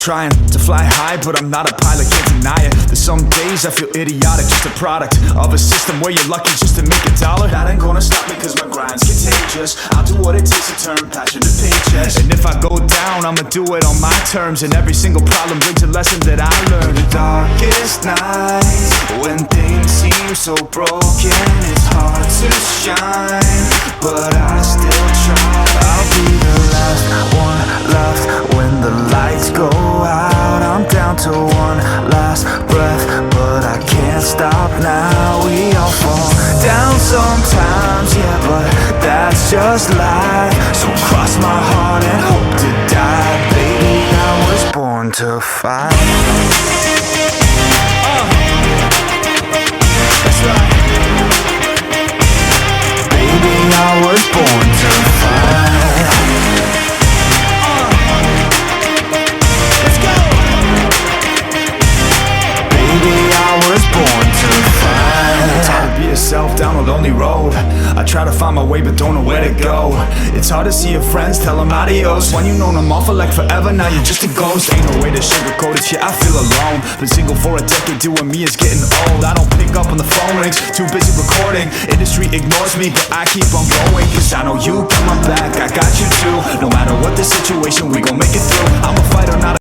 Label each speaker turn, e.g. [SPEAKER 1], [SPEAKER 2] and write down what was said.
[SPEAKER 1] Trying to fly high, but I'm not a pilot, can't deny it. There's some days I feel idiotic, just a product of a system where you're lucky just to make a dollar. That ain't gonna stop me cause my grind's contagious. I'll do what it takes to turn passion to paychecks. And if I go down, I'ma do it on my terms. And every single problem brings a lesson that I learned. The darkest nights, when things seem so broken, it's hard to shine, but I still try. I'll be the last one left when the lights go out. I'm down to one last breath, but I can't stop now. We all fall down sometimes, yeah, but that's just life. So cross my heart and hope to die. Baby, I was born to fight. That's right. Baby, I was born to fight. Born to fight. Time to be yourself down a lonely road. I try to find my way but don't know where to go. It's hard to see your friends, tell them adios. When you known them all for like forever, now you're just a ghost. Ain't no way to sugarcoat it, yeah, I feel alone. Been single for a decade, doing me is getting old. I don't pick up when the phone rings, too busy recording. Industry ignores me, but I keep on going. Cause I know you got my back, I got you too. No matter what the situation, we gon' make it through. I'm a fighter, not a